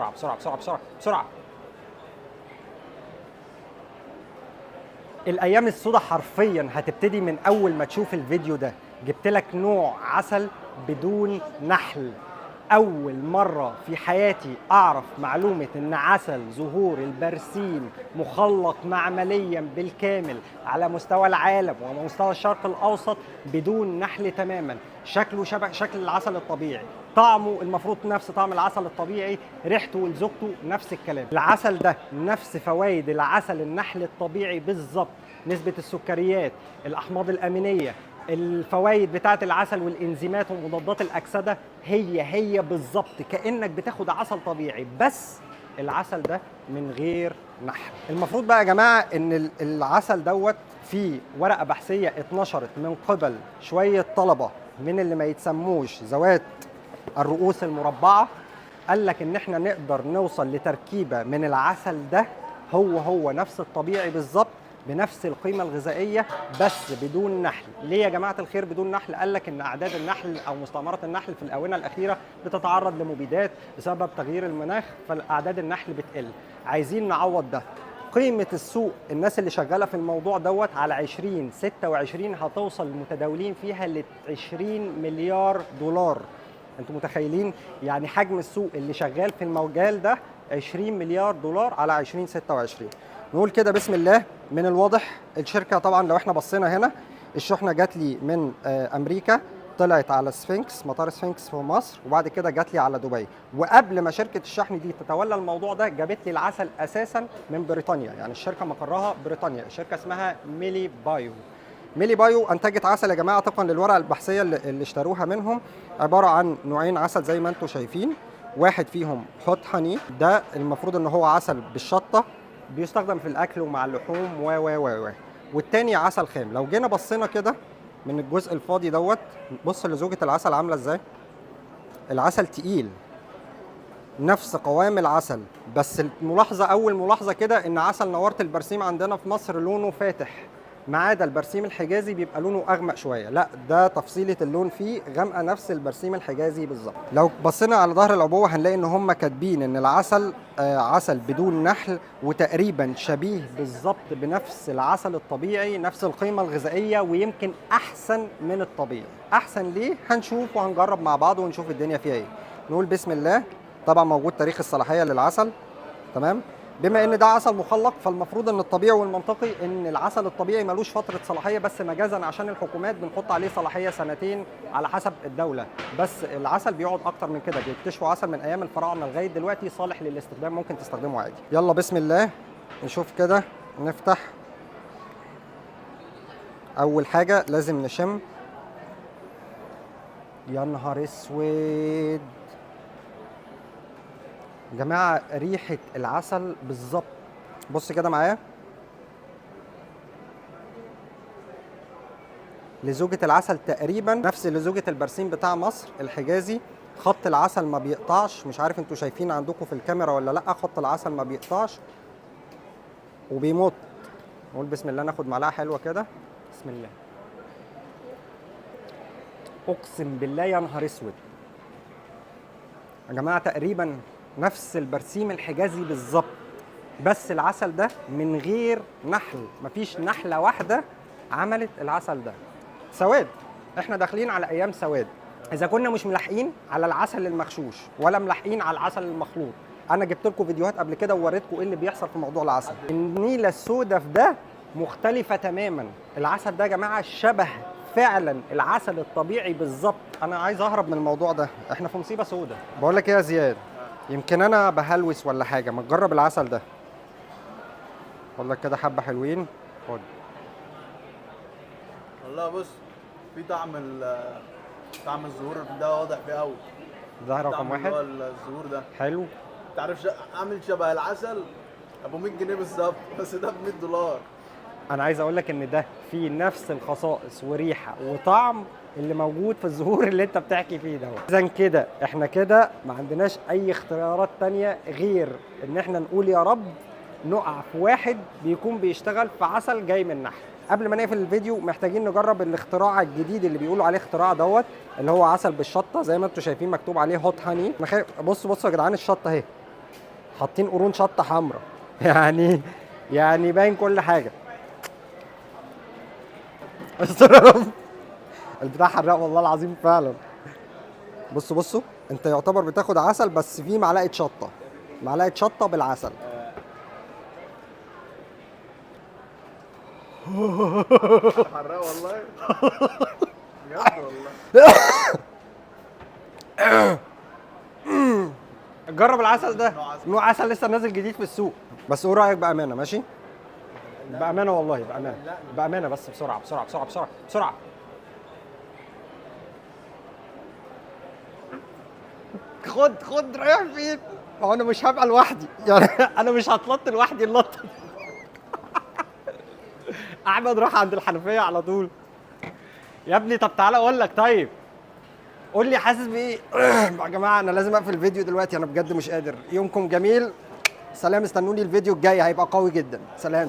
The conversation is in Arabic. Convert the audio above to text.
بسرعة بسرعة بسرعة بسرعة بسرعة. الأيام السوداء حرفيا هتبتدي من أول ما تشوف الفيديو ده. جبت لك نوع عسل بدون نحل. أول مرة في حياتي أعرف معلومة إن عسل زهور البرسيم مخلق معمليا بالكامل على مستوى العالم ومستوى الشرق الأوسط بدون نحل تماما. شكله شبه شكل العسل الطبيعي، طعمه المفروض نفس طعم العسل الطبيعي، ريحته ولذوقته نفس الكلام. العسل ده نفس فوائد العسل النحل الطبيعي بالظبط. نسبة السكريات، الأحماض الأمينية، الفوائد بتاعة العسل والإنزيمات ومضادات الأكسدة هي بالظبط كأنك بتاخد عسل طبيعي، بس العسل ده من غير نحل. المفروض بقى يا جماعة إن العسل دوت فيه ورقة بحثية اتنشرت من قبل شوية طلبة من اللي ما يتسموش ذوات الرؤوس المربعة. قال لك إن إحنا نقدر نوصل لتركيبة من العسل ده هو نفس الطبيعي بالظبط بنفس القيمة الغذائية بس بدون نحل. ليه يا جماعة الخير بدون نحل؟ قال لك إن أعداد النحل أو مستعمرات النحل في الآونة الأخيرة بتتعرض لمبيدات بسبب تغيير المناخ، فأعداد النحل بتقل. عايزين نعوض ده. قيمة السوق الناس اللي شغالة في الموضوع دوت على 2026 هتوصل المتداولين فيها ل 20 مليار دولار. انتوا متخيلين؟ يعني حجم السوق اللي شغال في المجال ده 20 مليار دولار على 2026. نقول كده بسم الله. من الواضح الشركة طبعا لو احنا بصينا هنا الشحنة جات لي من أمريكا، طلعت على سفنكس مطار سفنكس في مصر، وبعد كده جات لي على دبي. وقبل ما شركة الشحن دي تتولى الموضوع ده جابت لي العسل أساسا من بريطانيا، يعني الشركة مقرها بريطانيا. الشركة اسمها ميلي بايو. ميلي بايو انتجت عسل يا جماعه طبقا للورقه البحثيه اللي اشتروها منهم. عباره عن نوعين عسل زي ما انتم شايفين. واحد فيهم هوت هاني، ده المفروض ان هو عسل بالشطه، بيستخدم في الاكل ومع اللحوم و والتاني عسل خام. لو جينا بصينا كده من الجزء الفاضي دوت، بص لزوجة العسل عامله ازاي. العسل تقيل نفس قوام العسل، بس الملاحظه اول ملاحظه كده ان عسل نوارة البرسيم عندنا في مصر لونه فاتح، ما عدا البرسيم الحجازي بيبقى لونه اغمق شويه. لا ده تفصيله اللون فيه غامقه نفس البرسيم الحجازي بالظبط. لو بصينا على ظهر العبوه هنلاقي ان هم كاتبين ان العسل عسل بدون نحل، وتقريبا شبيه بالظبط بنفس العسل الطبيعي، نفس القيمه الغذائيه، ويمكن احسن من الطبيعي. احسن ليه؟ هنشوف وهنجرب مع بعض ونشوف الدنيا فيها ايه. نقول بسم الله. طبعا موجود تاريخ الصلاحيه للعسل، تمام. بما ان ده عسل مخلق فالمفروض ان الطبيعي والمنطقي ان العسل الطبيعي ملوش فتره صلاحيه، بس مجازا عشان الحكومات بنحط عليه صلاحيه سنتين على حسب الدوله. بس العسل بيقعد اكتر من كده، بيكتشفوا عسل من ايام الفراعنه لغايه دلوقتي صالح للاستخدام، ممكن تستخدمه عادي. يلا بسم الله نشوف كده. نفتح. اول حاجه لازم نشم. يا نهار اسود يا جماعه، ريحه العسل بالظبط. بص كده معايا. لزوجة العسل تقريبا نفس لزوجة البرسيم بتاع مصر الحجازي. خط العسل ما بيقطعش، مش عارف انتوا شايفين عندكم في الكاميرا ولا لا. خط العسل ما بيقطعش وبيمط. نقول بسم الله. ناخد معلقة حلوة كده. بسم الله. اقسم بالله يا نهار اسود يا جماعة، تقريبا نفس البرسيم الحجازي بالظبط، بس العسل ده من غير نحل. مفيش نحلة واحدة عملت العسل ده. سواد. احنا داخلين على ايام سواد. اذا كنا مش ملاحقين على العسل المغشوش ولا ملاحقين على العسل المخلوط. انا جبت لكم فيديوهات قبل كده ووريتكم ايه اللي بيحصل في موضوع العسل. النيله السوداء في ده مختلفه تماما. العسل ده يا جماعه شبه فعلا العسل الطبيعي بالظبط. انا عايز اهرب من الموضوع ده، احنا في مصيبه سوداء. بقول لك ايه يا زياد، يمكن انا بهلوس ولا حاجه، ما تجرب العسل ده. بقول لك كده حبه حلوين. خد. والله بص، في طعم الزهور ده واضح فيه قوي. ده رقم طعم واحد. اللي هو الزهور ده حلو. انت عارف عامل شبه العسل ابو 100 جنيه بالظبط، بس ده ب 100 دولار. انا عايز اقول لك ان ده فيه نفس الخصائص وريحه وطعم اللي موجود في الزهور اللي انت بتحكي فيه ده. اذا كده احنا كده ما عندناش اي اختيارات تانية غير ان احنا نقول يا رب نقع في واحد بيكون بيشتغل في عسل جاي من نحل. قبل ما نقفل الفيديو محتاجين نجرب الاختراع الجديد اللي بيقولوا عليه اختراع دوت، اللي هو عسل بالشطه. زي ما انتم شايفين مكتوب عليه هوت هاني. بصوا يا جدعان الشطه اهي. حاطين قرون شطه حمراء يعني باين كل حاجه. استر يا رب. البتاع حراق والله العظيم فعلا. بصوا انت يعتبر بتاخد عسل بس فيه معلقه شطه، معلقه شطه بالعسل. حراق والله. بجد والله. جرب العسل ده، نوع عسل لسه نازل جديد في السوق. بس ايه رايك بامانه؟ ماشي بامانه والله، بامانه بس بسرعه بسرعه بسرعه بسرعه بسرعه. خد رايح فين؟ هو انا مش هبقى لوحدي يعني انا مش هتلط لوحدي اللطه. احمد راح عند الحنفيه على طول. يا ابني طب تعالى اقول لك، طيب قول لي حاسس بايه؟ يا جماعه انا لازم اقفل الفيديو دلوقتي، انا بجد مش قادر. يومكم جميل، سلام، استنوني الفيديو الجاي هيبقى قوي جدا. سلام.